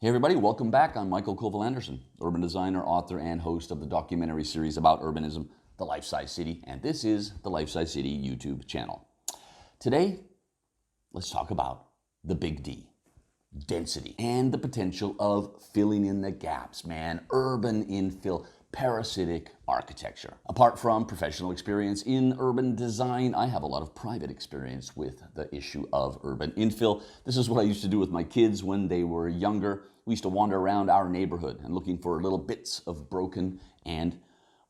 Hey everybody, welcome back. I'm Mikael, colville-andersen, urban designer, author, and host of the documentary series about urbanism, The Life-Size City, and this is the Life-Size City YouTube channel. Today, let's talk about the big D, density, and the potential of filling in the gaps, man. Urban infill, parasitic architecture. Apart from professional experience in urban design, I have a lot of private experience with the issue of urban infill. This is what I used to do with my kids when they were younger. We used to wander around our neighborhood and looking for little bits of broken, and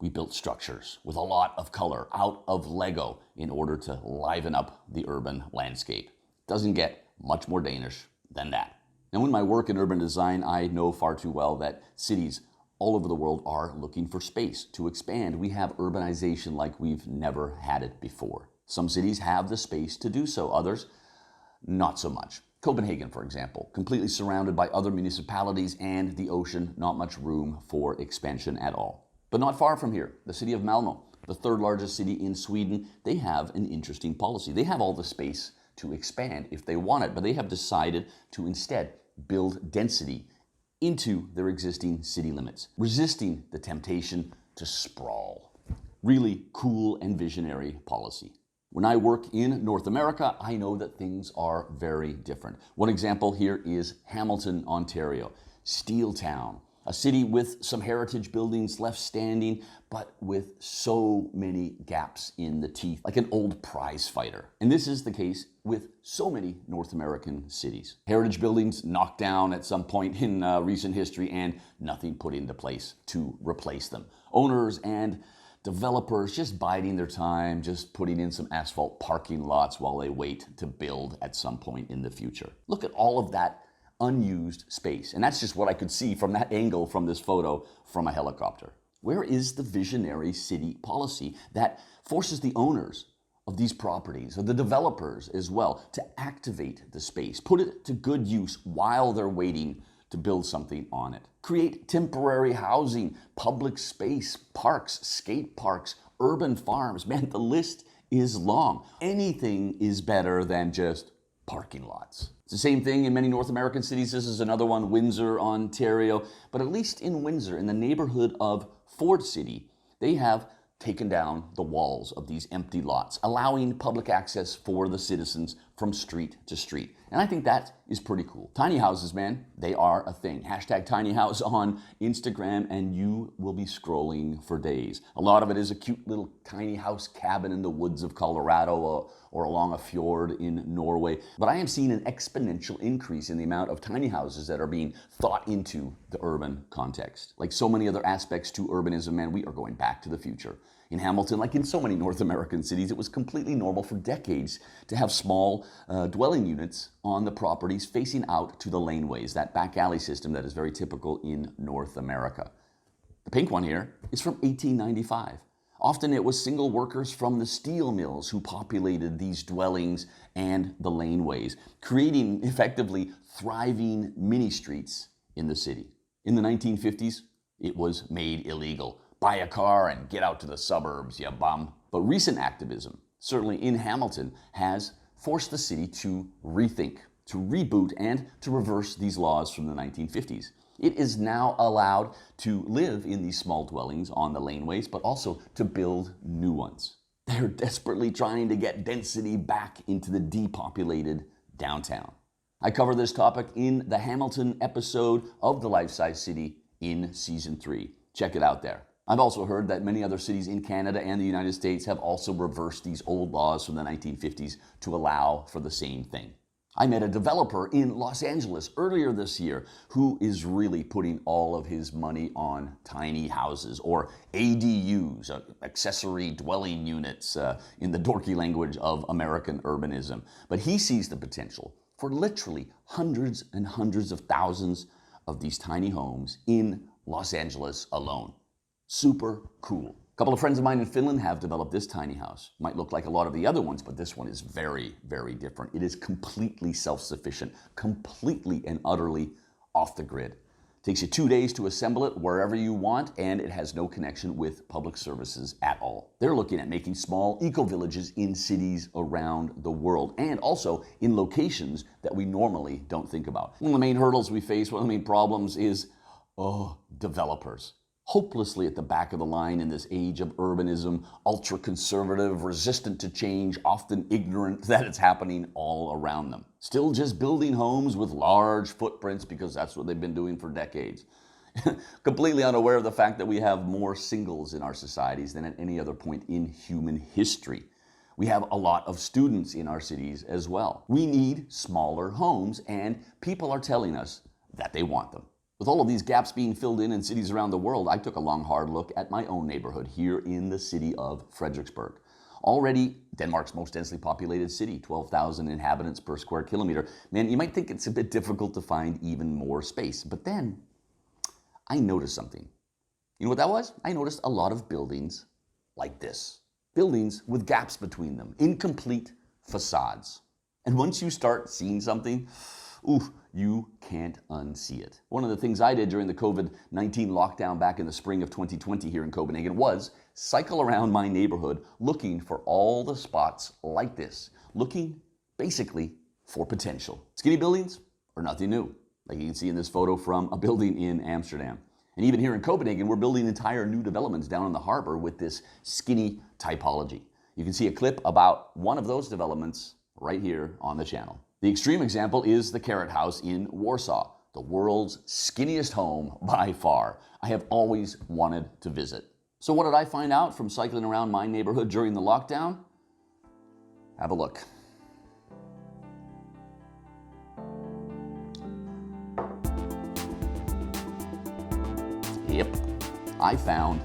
we built structures with a lot of color out of Lego in order to liven up the urban landscape. Doesn't get much more Danish than that. Now, in my work in urban design, I know far too well that cities all over the world are looking for space to expand. We have urbanization like we've never had it before. Some cities have the space to do so, others not so much. Copenhagen, for example, completely surrounded by other municipalities and the ocean, not much room for expansion at all. But not far from here, the city of Malmö, the third largest city in Sweden, they have an interesting policy. They have all the space to expand if they want it, but they have decided to instead build density into their existing city limits, resisting the temptation to sprawl. Really cool and visionary policy. When I work in North America, I know that things are very different. One example here is Hamilton, Ontario, Steel Town, a city with some heritage buildings left standing, but with so many gaps in the teeth, like an old prize fighter. And this is the case with so many North American cities. Heritage buildings knocked down at some point in recent history and nothing put into place to replace them. Owners and developers just biding their time, just putting in some asphalt parking lots while they wait to build at some point in the future. Look at all of that unused space. And that's just what I could see from that angle from this photo from a helicopter. Where is the visionary city policy that forces the owners of these properties, or the developers as well, to activate the space, put it to good use while they're waiting to build something on it? Create temporary housing, public space, parks, skate parks, urban farms. Man, the list is long. Anything is better than just parking lots. It's the same thing in many North American cities. This is another one, Windsor, Ontario. But at least in Windsor, in the neighborhood of Ford City, they have taken down the walls of these empty lots, allowing public access for the citizens from street to street. And I think that is pretty cool. Tiny houses, man, they are a thing. Hashtag tiny house on Instagram and you will be scrolling for days. A lot of it is a cute little tiny house cabin in the woods of Colorado or along a fjord in Norway. But I am seeing an exponential increase in the amount of tiny houses that are being thought into the urban context. Like so many other aspects to urbanism, man, we are going back to the future. In Hamilton, like in so many North American cities, it was completely normal for decades to have small dwelling units on the properties facing out to the laneways, that back alley system that is very typical in North America. The pink one here is from 1895. Often it was single workers from the steel mills who populated these dwellings and the laneways, creating effectively thriving mini streets in the city. In the 1950s, it was made illegal. Buy a car and get out to the suburbs, you bum. But recent activism, certainly in Hamilton, has forced the city to rethink, to reboot, and to reverse these laws from the 1950s. It is now allowed to live in these small dwellings on the laneways, but also to build new ones. They're desperately trying to get density back into the depopulated downtown. I cover this topic in the Hamilton episode of The Life-Size City in Season 3. Check it out there. I've also heard that many other cities in Canada and the United States have also reversed these old laws from the 1950s to allow for the same thing. I met a developer in Los Angeles earlier this year who is really putting all of his money on tiny houses, or ADUs, accessory dwelling units, in the dorky language of American urbanism. But he sees the potential for literally hundreds and hundreds of thousands of these tiny homes in Los Angeles alone. Super cool. A couple of friends of mine in Finland have developed this tiny house. Might look like a lot of the other ones, but this one is very, very different. It is completely self-sufficient, completely and utterly off the grid. Takes you 2 days to assemble it wherever you want, and it has no connection with public services at all. They're looking at making small eco-villages in cities around the world, and also in locations that we normally don't think about. One of the main hurdles we face, one of the main problems is, developers. Hopelessly at the back of the line in this age of urbanism, ultra-conservative, resistant to change, often ignorant that it's happening all around them. Still just building homes with large footprints because that's what they've been doing for decades. Completely unaware of the fact that we have more singles in our societies than at any other point in human history. We have a lot of students in our cities as well. We need smaller homes, and people are telling us that they want them. With all of these gaps being filled in cities around the world, I took a long, hard look at my own neighborhood here in the city of Frederiksberg. Already Denmark's most densely populated city, 12,000 inhabitants per square kilometer. Man, you might think it's a bit difficult to find even more space. But then I noticed something. You know what that was? I noticed a lot of buildings like this. Buildings with gaps between them, incomplete facades. And once you start seeing something, you can't unsee it. One of the things I did during the COVID-19 lockdown back in the spring of 2020 here in Copenhagen was cycle around my neighborhood looking for all the spots like this, looking basically for potential. Skinny buildings are nothing new, like you can see in this photo from a building in Amsterdam. And even here in Copenhagen, we're building entire new developments down in the harbor with this skinny typology. You can see a clip about one of those developments right here on the channel. The extreme example is the Carrot House in Warsaw, the world's skinniest home by far. I have always wanted to visit. So what did I find out from cycling around my neighborhood during the lockdown? Have a look. Yep, I found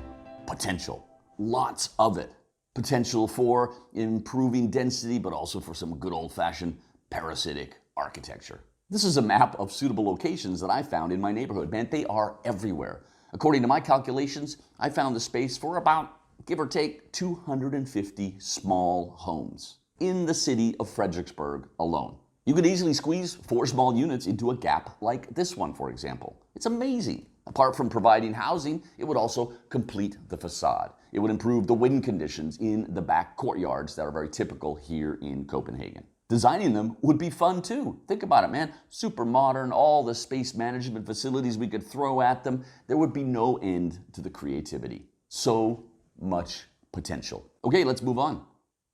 potential, lots of it. Potential for improving density, but also for some good old-fashioned parasitic architecture. This is a map of suitable locations that I found in my neighborhood. Man, they are everywhere. According to my calculations, I found the space for about, give or take, 250 small homes in the city of Frederiksberg alone. You could easily squeeze 4 small units into a gap like this one, for example. It's amazing. Apart from providing housing, it would also complete the facade. It would improve the wind conditions in the back courtyards that are very typical here in Copenhagen. Designing them would be fun too. Think about it, man. Super modern, all the space management facilities we could throw at them. There would be no end to the creativity. So much potential. Okay, let's move on.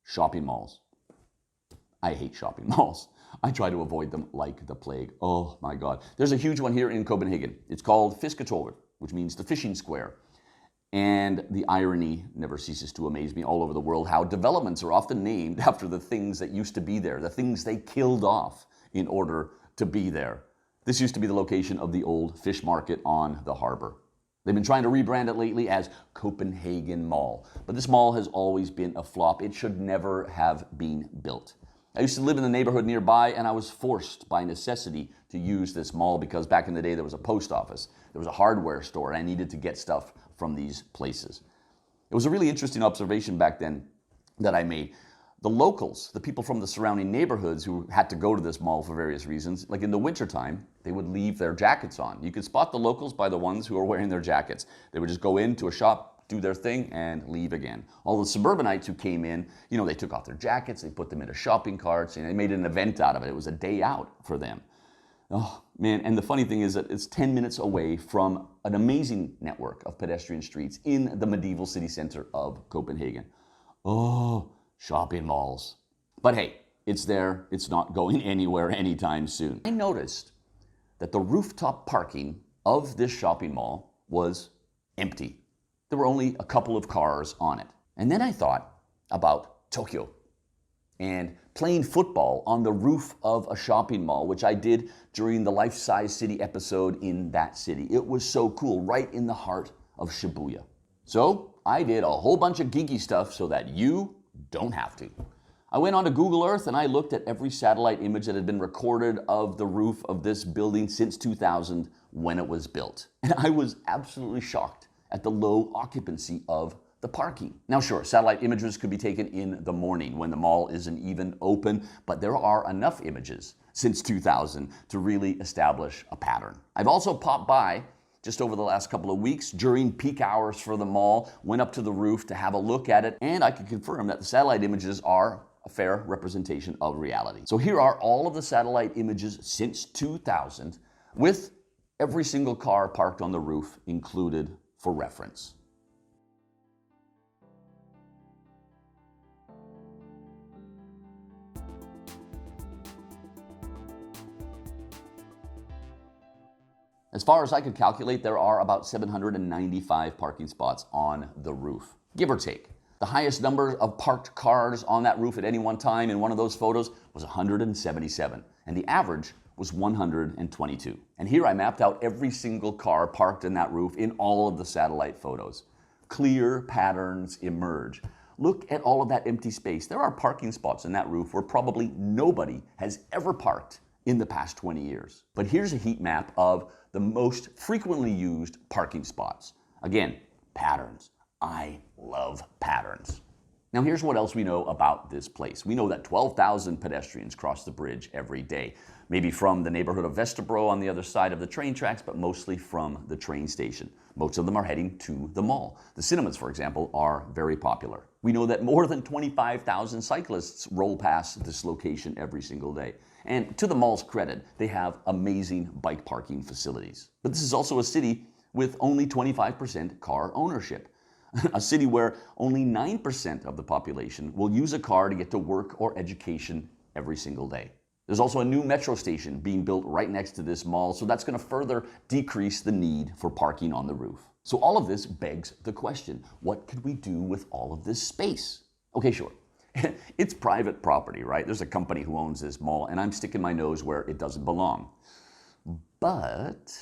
Shopping malls. I hate shopping malls. I try to avoid them like the plague. Oh my God. There's a huge one here in Copenhagen. It's called Fisketorvet, which means the fishing square. And the irony never ceases to amaze me all over the world, how developments are often named after the things that used to be there, the things they killed off in order to be there. This used to be the location of the old fish market on the harbor. They've been trying to rebrand it lately as Copenhagen Mall, but this mall has always been a flop. It should never have been built. I used to live in the neighborhood nearby, and I was forced by necessity to use this mall because back in the day there was a post office, there was a hardware store, and I needed to get stuff from these places. It was a really interesting observation back then that I made. The locals, the people from the surrounding neighborhoods who had to go to this mall for various reasons, like in the wintertime, they would leave their jackets on. You could spot the locals by the ones who are wearing their jackets. They would just go into a shop, do their thing, and leave again. All the suburbanites who came in, they took off their jackets, they put them into shopping carts, and they made an event out of it. It was a day out for them. Oh, man, and the funny thing is that it's 10 minutes away from an amazing network of pedestrian streets in the medieval city center of Copenhagen. Oh, shopping malls. But hey, it's there. It's not going anywhere anytime soon. I noticed that the rooftop parking of this shopping mall was empty. There were only a couple of cars on it. And then I thought about Tokyo and playing football on the roof of a shopping mall, which I did during the Life Size City episode in that city. It was so cool, right in the heart of Shibuya. So I did a whole bunch of geeky stuff so that you don't have to. I went onto Google Earth and I looked at every satellite image that had been recorded of the roof of this building since 2000 when it was built. And I was absolutely shocked at the low occupancy of the parking. Now sure, satellite images could be taken in the morning when the mall isn't even open, but there are enough images since 2000 to really establish a pattern. I've also popped by just over the last couple of weeks during peak hours for the mall, went up to the roof to have a look at it, and I can confirm that the satellite images are a fair representation of reality. So here are all of the satellite images since 2000 with every single car parked on the roof included for reference. As far as I could calculate, there are about 795 parking spots on the roof, give or take. The highest number of parked cars on that roof at any one time in one of those photos was 177, and the average was 122. And here I mapped out every single car parked in that roof in all of the satellite photos. Clear patterns emerge. Look at all of that empty space. There are parking spots in that roof where probably nobody has ever parked in the past 20 years. But here's a heat map of the most frequently used parking spots. Again, patterns. I love patterns. Now here's what else we know about this place. We know that 12,000 pedestrians cross the bridge every day. Maybe from the neighborhood of Vesterbro on the other side of the train tracks, but mostly from the train station. Most of them are heading to the mall. The cinemas, for example, are very popular. We know that more than 25,000 cyclists roll past this location every single day. And to the mall's credit, they have amazing bike parking facilities. But this is also a city with only 25% car ownership. A city where only 9% of the population will use a car to get to work or education every single day. There's also a new metro station being built right next to this mall, so that's going to further decrease the need for parking on the roof. So all of this begs the question, what could we do with all of this space? Okay, sure. It's private property, right? There's a company who owns this mall, and I'm sticking my nose where it doesn't belong. But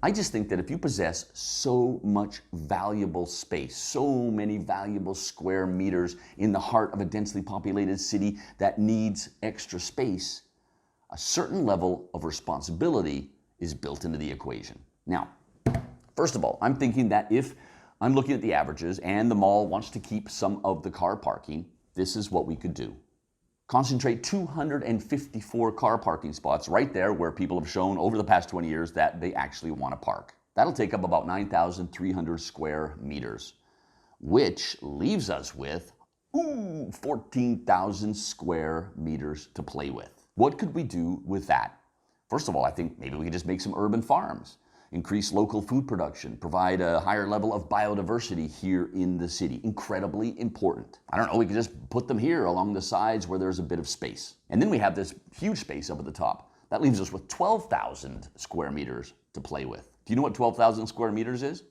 I just think that if you possess so much valuable space, so many valuable square meters in the heart of a densely populated city that needs extra space, a certain level of responsibility is built into the equation. Now, first of all, I'm thinking that if I'm looking at the averages and the mall wants to keep some of the car parking, this is what we could do. Concentrate 254 car parking spots right there where people have shown over the past 20 years that they actually want to park. That'll take up about 9,300 square meters, which leaves us with 14,000 square meters to play with. What could we do with that? First of all, I think maybe we could just make some urban farms, increase local food production, provide a higher level of biodiversity here in the city. Incredibly important. I don't know, we could just put them here along the sides where there's a bit of space. And then we have this huge space up at the top. That leaves us with 12,000 square meters to play with. Do you know what 12,000 square meters is?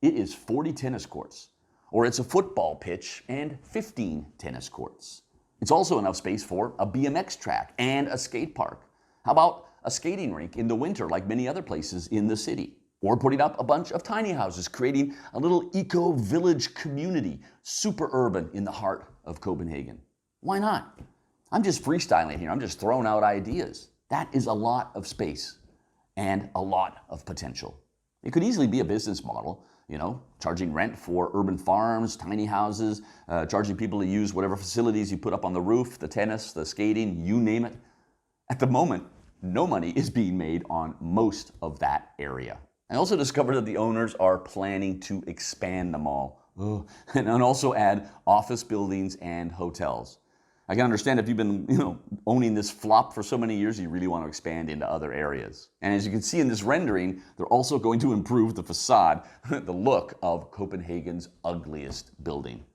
It is 40 tennis courts, or it's a football pitch and 15 tennis courts. It's also enough space for a BMX track and a skate park. How about a skating rink in the winter like many other places in the city? Or putting up a bunch of tiny houses, creating a little eco-village community, super urban in the heart of Copenhagen. Why not? I'm just freestyling here. I'm just throwing out ideas. That is a lot of space and a lot of potential. It could easily be a business model, charging rent for urban farms, tiny houses, charging people to use whatever facilities you put up on the roof, the tennis, the skating, you name it. At the moment, no money is being made on most of that area. I also discovered that the owners are planning to expand the mall and also add office buildings and hotels. I can understand if you've been owning this flop for so many years, you really want to expand into other areas. And as you can see in this rendering, they're also going to improve the facade, the look of Copenhagen's ugliest building.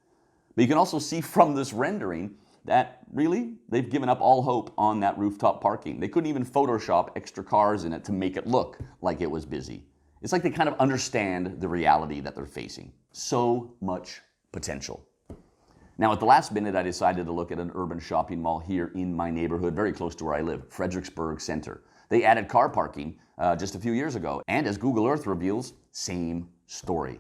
But you can also see from this rendering that really, they've given up all hope on that rooftop parking. They couldn't even Photoshop extra cars in it to make it look like it was busy. It's like they kind of understand the reality that they're facing. So much potential. Now, at the last minute, I decided to look at an urban shopping mall here in my neighborhood, very close to where I live, Frederiksberg Center. They added car parking just a few years ago, and as Google Earth reveals, same story.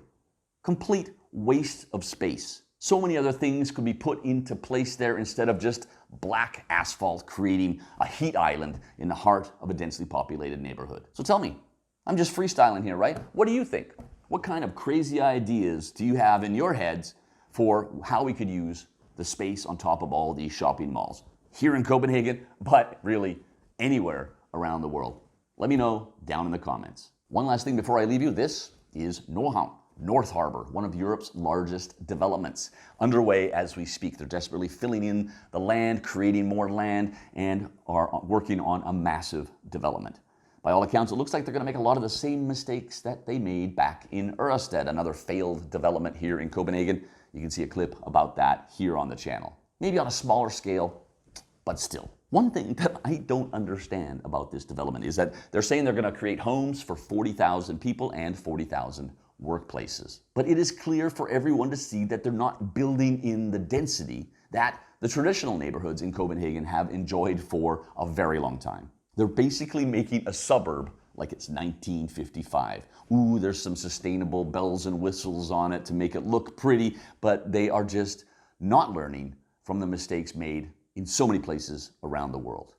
Complete waste of space. So many other things could be put into place there instead of just black asphalt creating a heat island in the heart of a densely populated neighborhood. So tell me, I'm just freestyling here, right? What do you think? What kind of crazy ideas do you have in your heads for how we could use the space on top of all these shopping malls here in Copenhagen, but really anywhere around the world. Let me know down in the comments. One last thing before I leave you, this is Nordhavn, North Harbor, one of Europe's largest developments, underway as we speak. They're desperately filling in the land, creating more land, and are working on a massive development. By all accounts, it looks like they're going to make a lot of the same mistakes that they made back in Ørsted, another failed development here in Copenhagen. You can see a clip about that here on the channel. Maybe on a smaller scale, but still. One thing that I don't understand about this development is that they're saying they're going to create homes for 40,000 people and 40,000 workplaces. But it is clear for everyone to see that they're not building in the density that the traditional neighborhoods in Copenhagen have enjoyed for a very long time. They're basically making a suburb like it's 1955. Ooh, there's some sustainable bells and whistles on it to make it look pretty, but they are just not learning from the mistakes made in so many places around the world.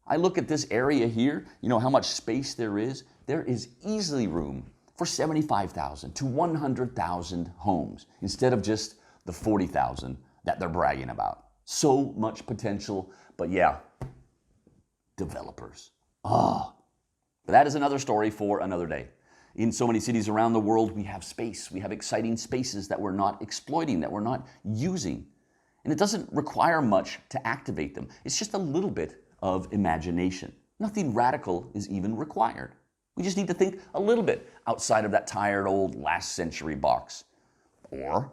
I look at this area here, you know how much space there is? There is easily room for 75,000 to 100,000 homes instead of just the 40,000 that they're bragging about. So much potential, but yeah, developers. But that is another story for another day. In so many cities around the world, we have space. We have exciting spaces that we're not exploiting, that we're not using. And it doesn't require much to activate them. It's just a little bit of imagination. Nothing radical is even required. We just need to think a little bit outside of that tired old last century box. Or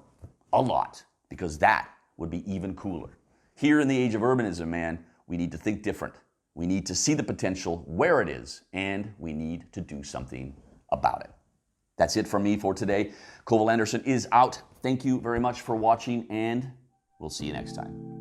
a lot, because that would be even cooler. Here in the age of urbanism, man, we need to think different. We need to see the potential where it is, and we need to do something about it. That's it from me for today. Colville-Andersen is out. Thank you very much for watching, and we'll see you next time.